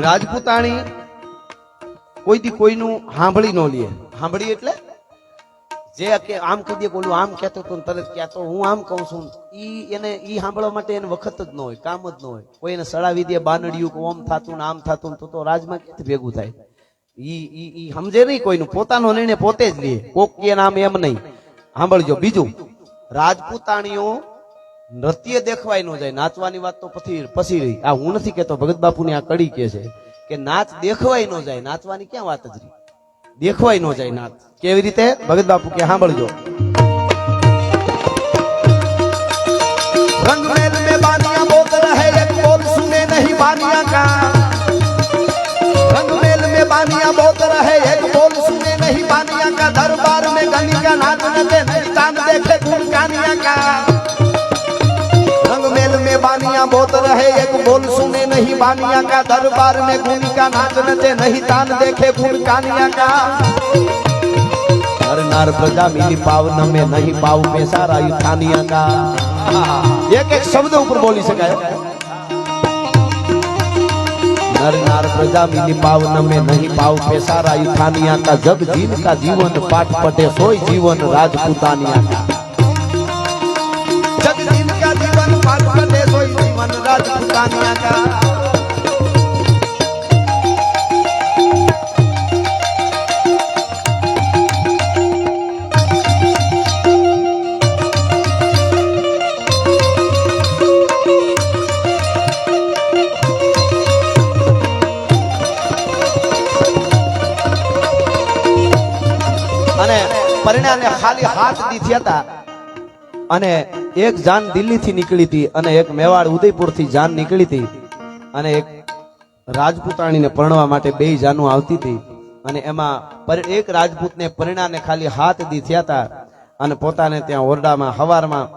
રાજપૂતાણી કોઈ દી કોઈનું સાંભળી ન લે. સાંભળી એટલે જે કે આમ કહી દે ઓલું આમ કહેતો તો તરત કહેતો હું આમ કહું છું, ઈ સાંભળવા માટે એને વખત જ ન હોય, કામ જ ન હોય. કોઈ એને સડાવી દે બાનડિયું કે ઓમ થાતું ને આમ થાતું તો રાજમાં ક્યાંથી ભેગું થાય? ઈ સમજે નહીં કોઈનું, પોતાનો નિર્ણય પોતે જ લે. કોક કે નામ એમ નહીં. સાંભળજો. બીજું, રાજપૂતાણીઓ નૃત્ય દેખવાય ન જાય. નાચવાની વાત તો પછી રહી. આ હું નથી કેતો, ભગત બાપુની આ કડી કે છે કે નાચ દેખવાય ન જાય. નાચવાની ક્યાં વાત જ રહી? દેખવાય ન જાય નાચ. કેવી રીતે? ભગત બાપુ કે સાંભળજો. रंगमेल में बानिया बोल रहे एक बोल सुने नहीं बानिया का। रंगमेल में बानिया बोल रहे एक बोल सुने नहीं बानिया का। दरबार में गली का नाच नचे नहीं तान देखे गुण कानिया का। रंगमेल में बानिया बोल रहे एक बोल सुने नहीं बानिया का। दरबार में गुनी का नाच नचे नहीं तान देखे गुण कानिया का। नर नार प्रजा मिली पावन में नहीं पाव में सारा युथानिया का। एक एक शब्द ऊपर बोली सकाय। नर नार प्रजा मिली पावन में नहीं पाव पे सारा युथानिया का। जब जीन का जीवन पाठ पटे सोई जीवन राजपूतानिया का। जब जीन का जीवन पाठ पटे सोई जीवन राजपूतानिया का। પરિણામે ખાલી હાથ દી થયા હતા અને એક જાન દિલ્હી થી નીકળી હતી અને એક મેવાડ ઉદયપુર થી જાન નીકળી હતી અને એક રાજપૂતાણીને પરણવા માટે બે જાનો આવતી હતી અને એમાં એક રાજપૂતને પરિણામે ખાલી હાથ દી થયા હતા અને પોતાને ત્યાં ઓરડામાં હવારમાં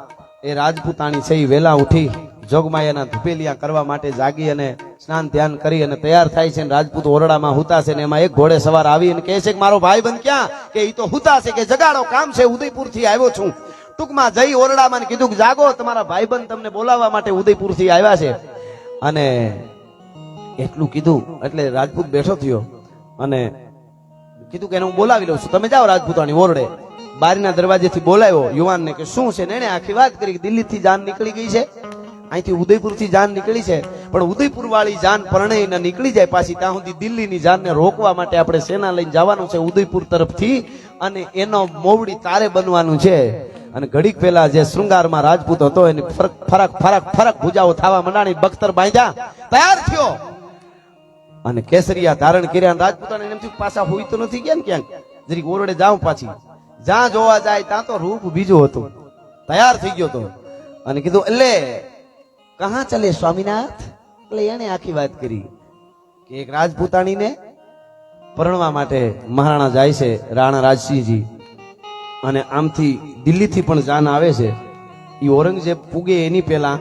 એ રાજપૂતાણી છે એ વેલા ઉઠી જોગમાયાના ધુપેલિયા કરવા માટે જાગી અને સ્નાન ધ્યાન કરી અને તૈયાર થાય છે. રાજપૂત ઓરડામાં હુતા છે ને એમાં એક ઘોડે સવાર આવી અને કહે છે કે મારો ભાઈબંધ ક્યાં? કે ઈ તો હુતા છે. કે જગાડો, કામ છે, ઉદયપુર થી આવ્યો છું. ટૂંકમાં જઈ ઓરડામાં કીધું કે જાગો, તમારા ભાઈબંધ તમને બોલાવવા માટે ઉદયપુર થી આવ્યા છે. અને એટલું કીધું એટલે રાજપૂત બેઠો થયો અને કીધું કે એને હું બોલાવી લઉં છું, તમે જાઓ રાજપૂતાણી ઓરડે. બારીના દરવાજેથી બોલાવ્યો યુવાનને કે શું છે? એને આખી વાત કરી કે દિલ્હી થી જાન નીકળી ગઈ છે, અહીંથી ઉદયપુર થી જાન નીકળી છે, પણ ઉદયપુર વાળી જાન પરણઈને નીકળી જાય પાછી ત્યાં સુધી દિલ્હીની જાનને રોકવા માટે આપણે સેના લઈને જવાનું છે ઉદયપુર તરફથી અને એનો મોવડી તારે બનવાનું છે. અને ઘડીક પહેલા જે શૃંગારમાં રાજપૂત હતો એની ફરક ભૂજાઓ થવા મંડાણી, બખ્તર બાંધ્યા, તૈયાર થયો અને કેસરિયા ધારણ કર્યા. રાજપૂતાને એમ થયું પાછા હોય તો નથી ગયા ને ક્યાંક, જરીક ઓરડે જાઉં પાછી. જ્યાં જોવા જાય ત્યાં તો રૂપ બીજું હતું. તૈયાર થઈ ગયો તો અને કીધું એટલે કહા ચલે સ્વામીનાથ? એટલે એને આખી વાત કરી કે એક રાજપૂતાણીને પરણવા માટે મહારાણા જાય છે, રાણા રાજસિંહજી, અને આમથી દિલ્હીથી પણ જાન આવે છે. એ ઔરંગઝેબ પૂગે એની પહેલા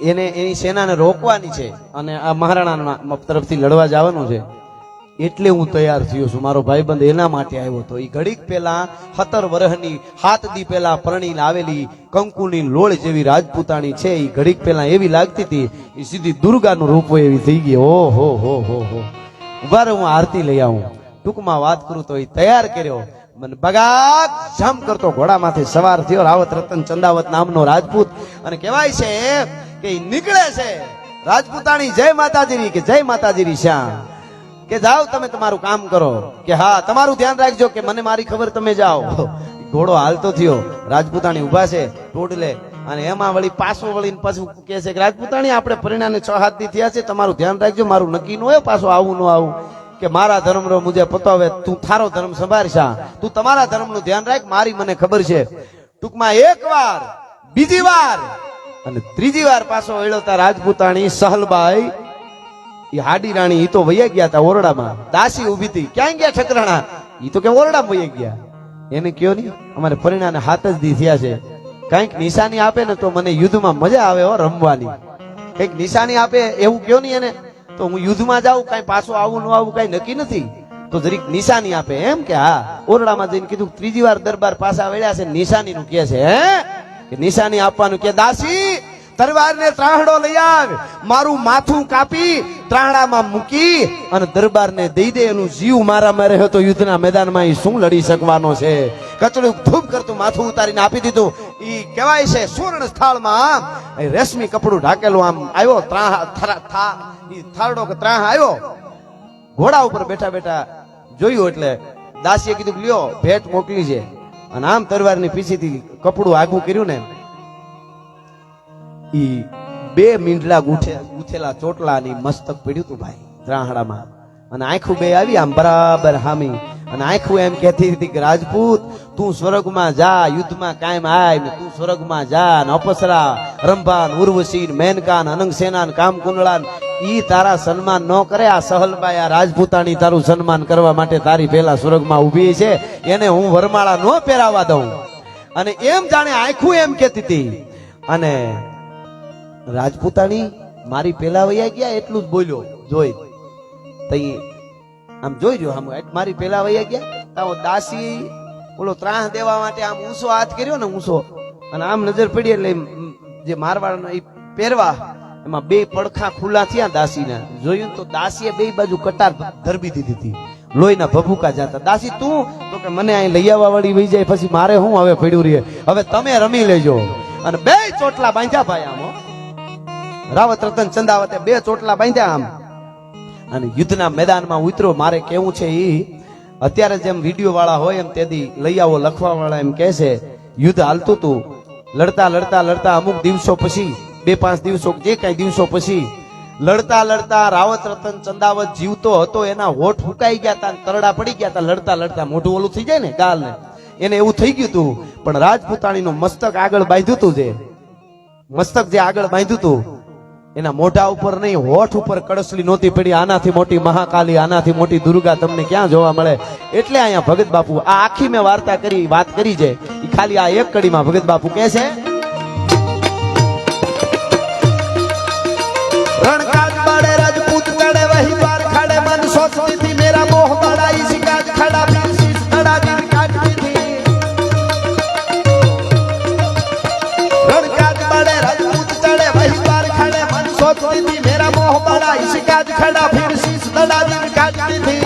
એને એની સેનાને રોકવાની છે અને આ મહારાણા તરફથી લડવા જવાનું છે. એટલે હું તૈયાર થયો છું, મારો ભાઈબંધ એના માટે આવ્યો હતો. એ ઘડીક પહેલા 17 વર્ષની 7 દી પહેલા પરણીને આવેલી કંકુની લોળ જેવી રાજપૂતાણી છે. એ ઘડીક પહેલા એવી લાગતી હતી, એ સીધી દુર્ગાનું રૂપ એવી થઈ ગઈ. ઓ હો હો હો હો. ઉભા હું આરતી લઈ આવું. ટૂંકમાં વાત કરું તો એ તૈયાર કર્યો. મને બગાક જામ કરતો ઘોડામાંથી સવાર થયો રાવત રતન ચંદાવત નામનો રાજપૂત. અને કહેવાય છે કે નીકળે છે રાજપૂતાણી જય માતાજી કે જય માતાજી શ્યામ કે જાઓ તમે તમારું કામ કરો, કે હા તમારું ધ્યાન રાખજો, કે મને મારી ખબર, તમે જાઓ. ઘોડો હાલતો થયો, રાજપૂતાણી ઉભા છે ટોડલે અને એમાં વળી પાછો વળીને પાછું કે છે કે રાજપૂતાણી આપણે પરિણામે 6-7 દી થયા છે, તમારું ધ્યાન રાખજો, મારું નક્કી ન હોય પાછું આવું ન આવું, કે મારા ધર્મ રો મુજે પતાવે, તું થારો ધર્મ સંભાળશા, તું તમારા ધર્મ નું ધ્યાન રાખ, મારી મને ખબર છે. ટૂંકમાં એક વાર, બીજી વાર અને ત્રીજી વાર પાછો વળ્યો તા રાજપૂતાણી સહલબાઈ એ હાડી રાણી. ઈ તો વૈયા ગયા હતા ઓરડામાં, દાસી ઉભી હતી. ક્યાં ગયા ઠકરાણા? ઈ તો કે ઓરડામાં વૈયા ગયા. એને કયો નહીં અમારે પરિણામે 7 જ દી થયા છે, કઈક નિશાની આપે ને તો મને યુદ્ધમાં મજા આવે હો રમવાની. કઈક નિશાની આપે એવું કયો નહીં એને, તો હું યુદ્ધમાં જાઉં, કઈ પાછું આવું ન આવું કઈ નક્કી નથી, તો જરીક નિશાની આપે. એમ કે હા. ઓરડામાં જઈને કીધું ત્રીજી વાર દરબાર પાછા વળ્યા છે, નિશાની નું કે છે, હે કે નિશાની આપવાનું, કે દાસી તરવારને ત્રાહડો લઈ આવ, મારું માથું કાપી ત્રાહડામાં મૂકી અને દરબારને દઈ દે. એનું જીવ મારા મારે હતો યુદ્ધના મેદાનમાં, એ શું લડી શકવાનો છે? કચડું ધૂપ કરતું માથું ઉતારીને આપી દીધું. ઈ કહેવાય છે સુવર્ણ સ્થળમાં આમ રેશમી કપડું ઢાકેલું આમ આવ્યો થાળડો કે ત્રાહ આવ્યો. ઘોડા ઉપર બેઠા બેઠા જોયું એટલે દાસીએ કીધું કે લ્યો ભેટ મોકલી છે. અને આમ તરવારની પીછીથી કપડું આગું કર્યું ને, ઈ 2 મીંડલા ગૂંથેલા ચોટલાની મસ્તક પડ્યું તું ભાઈ ત્રાહડામાં. અને આંખું બે આવી આમ બરાબર હામી. અને આંખું એમ કહેતી હતી કે રાજપૂત તું સ્વર્ગમાં જા, યુદ્ધમાં કાયમ આય ને તું સ્વર્ગમાં જા. ને અપસરા, રંભા, ઉર્વશી, મેનકા, અનંગસેના, કામકુંડળા ઈ તારા સન્માન ન કરે. આ સહલબાઈ આ રાજપૂતાણી તારું સન્માન કરવા માટે તારી પહેલા સ્વર્ગમાં ઊભી છે, એને હું વરમાળા ન પહેરાવા દઉં. અને એમ જાણે આંખું એમ કહેતી હતી. અને રાજપૂતાણી મારી પેલા વૈયા ગયા એટલું જ બોલ્યો. જોઈ તઈ આમ જોઈ રહ્યો આમ મારી પેલા વૈયા ગયા. તો દાસી ઓલો ત્રાહ દેવા માટે આમ ઊંચો હાથ કર્યો ને ઊંચો, અને આમ નજર પડી એટલે જે મારવાડનો એ પહેરવા એમાં 2 પડખા ખુલ્લા થયા દાસીના. જોયું તો દાસીએ 2 બાજુ કટાર ધરબી દીધી હતી, લોહીના ભભૂકા જાતા. દાસી તું તો કે મને અહીં લઈ આવવા વાળી વહી જાય, પછી મારે હું હવે પડ્યું રહે, હવે તમે રમી લેજો. અને 2 ચોટલા બાંધ્યા ભાઈ આમ, રાવત રતન ચંદાવતે 2 ચોટલા બાંધ્યા આમ. અને યુદ્ધના મેદાનમાં ઉતરો. મારે કેવું છે ઈ અત્યારે જેમ વિડીયો વાળા હોય એમ તેદી લઈ આવો લખવા વાળા એમ કહે છે. યુદ્ધ હાલતું હતું, લડતા લડતા લડતા અમુક દિવસો પછી 2-5 દિવસો જે કઈ દિવસો પછી લડતા લડતા રાવત રતન ચંદાવત જીવતો હતો, એના હોઠ ફૂંકાઈ ગયા હતા, તરડા પડી ગયા હતા. લડતા લડતા મોઢું ઓલું થઈ જાય ને ગાલ ને, એને એવું થઈ ગયું હતું. પણ રાજપૂતાણીનું મસ્તક આગળ બાંધ્યું હતું, જે મસ્તક જે આગળ બાંધ્યું હતું એના મોઢા ઉપર નહીં, હોઠ ઉપર કડસલી નહોતી પડી. આનાથી મોટી મહાકાલી, આનાથી મોટી દુર્ગા તમને ક્યાં જોવા મળે? એટલે અહીંયા ભગત બાપુ આ આખી મેં વાર્તા કરી વાત કરી છે, એ ખાલી આ એક કડીમાં ભગત બાપુ કહે છે रणकाज बड़े राजपूत चढ़े वही द्वार खड़े मन सोचती थी मेरा मोह बड़ा इसी काज खड़ा फिर शीश खड़ा दिन काटती थी रणकाज बड़े राजपूत चढ़े वही द्वार खड़े मन सोचती थी मेरा मोह बड़ा इसी काज खड़ा फिर शीश खड़ा दिन काटती थी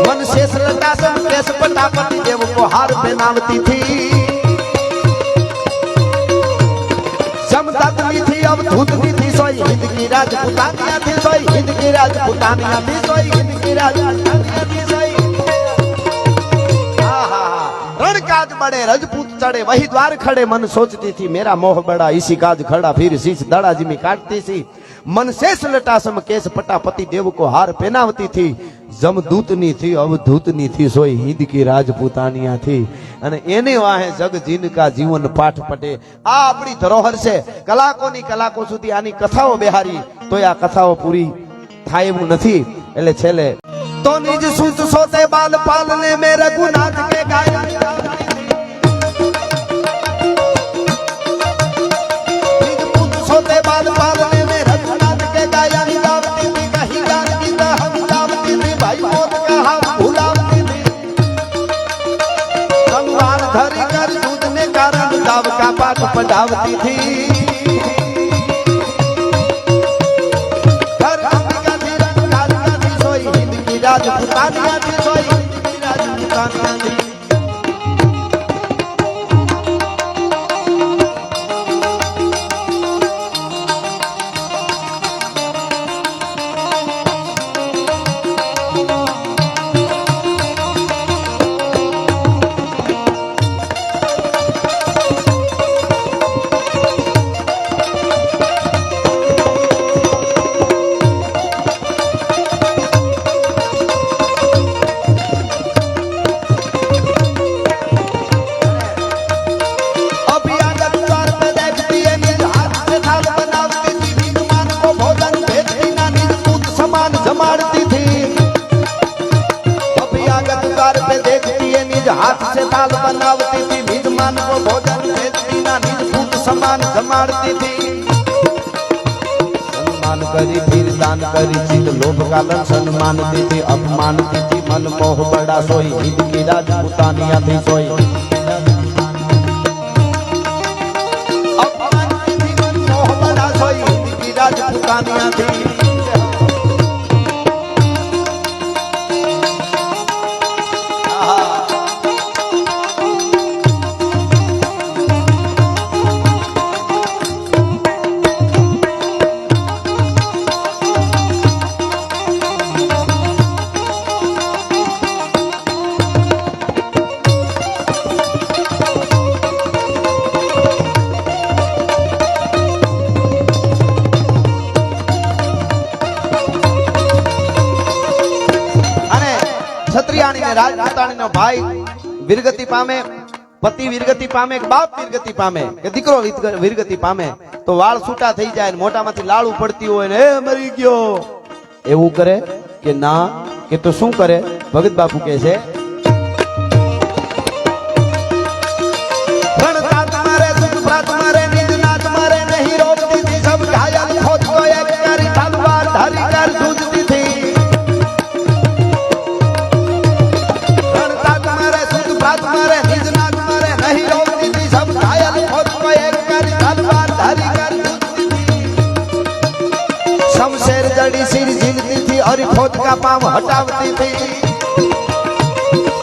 मन शेष लटा सब केस पटापति देव को हार पहनावती थी समतत्वी थी अब धूतनी थी सोई हिंद की राजपूतानिया थी सोई हिंद की राजपूतानिया थी सोई हिंद की राजपूतानिया थी सोई रणकाज बड़े राजपूत चढ़े वही द्वार खड़े मन सोचती थी मेरा मोह बड़ा इसी काज खड़ा फिर शीश दड़ा जिमी काटती थी मन शेष लटासम केस पटापति देव को हार पहनावती थी जमदूतनी थी अवधूतनी थी सोई हिंद की राजपूतानिया थी અને એને વાહે જગ જીનકા જીવન પાઠ પટે. આ આપણી ધરોહર છે. કલાકોની કલાકો સુધી આની કથાઓ બેહારી તોય આ કથાઓ પૂરી થાય એવું નથી. એટલે છેલ્લે તો નિજ સુત સોતે બાલ પાલને મેં રઘુનાથ કે ગાયા, निज पुत सोते बाल पालने में रघुनाथ के गाया निदावती थी कहीं गान की हम गावती थी भाई मौत का हम भुलावती थी संवार धरी कर दूध ने कारण दाव का पाठ पढ़ावती थी घर अंबिका थी रंगकारिया थी सोई हिंद की राजपूतानिया थी सोई हिंद की राजपूतानिया थी हाथ से थाल बनावती थी निज मान को भोजन देती ना निज पूत समान जमाड़ती थी सम्मान करी फिर दान करी चित लोभ कालन सम्मानती थी अपमानती थी मन मोह बड़ा सोई हिंद की राजपूतानिया थी सोई अपमानती રાજપૂતાણીનો ભાઈ વીરગતિ પામે, પતિ વીરગતિ પામે, કે બાપ વીરગતિ પામે, કે દીકરો વીરગતિ પામે, તો વાળ છૂટા થઈ જાય, મોટામાંથી લાળુ પડતી હોય ને એ મરી ગયો એવું કરે કે ના, કે તો શું કરે? ભગત બાપુ કહે છે शमशेर जड़ी सिर झीलती थी और खोद का पांव हटावती थी।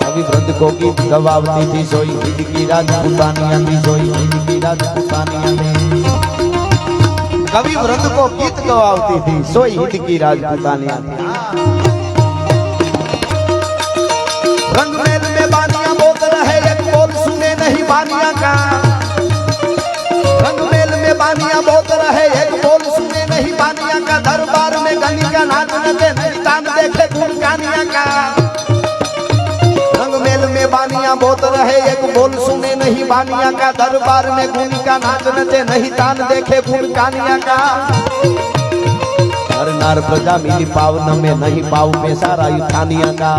कवि वृंद को गीत गवावती थी, सोई हिंद की राजपूतानिया थी, सोई हिंद की राजपूतानिया थी। कवि वृंद को गीत गवावती थी, सोई हिंद की राजपूतानिया थी। रंगमेल में बानिया बोल रहे, एक बोल सुने नहीं बानिया का। रंगमेल में बानिया बोल रहे, एक बोल सुने नहीं बानिया का। दरबार में गली का नाच नचे, तान देखे गुण कानिया का। रंगमेल में बानिया बोल रहे, एक बोल सुने नहीं बानिया का। दरबार में गुण का नाच नचे, नहीं तान देखे गुण कानिया का। हर नार प्रजा मिली पावन में, नहीं पाव पैसा रायु थानिया का।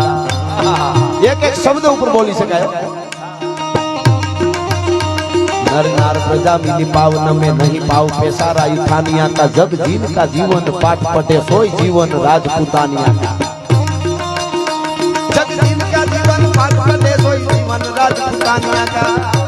एक एक शब्द ऊपर बोली सकाय। नर नार प्रजा मिली पावन में, नहीं पाव पैसा रायु थानिया का। जग जीन का जीवन पाठ पटे, सोई जीवन राजपूतानिया का। जग जीन का जीवन पाठ पटे, सोई जीवन राजपूतानिया का।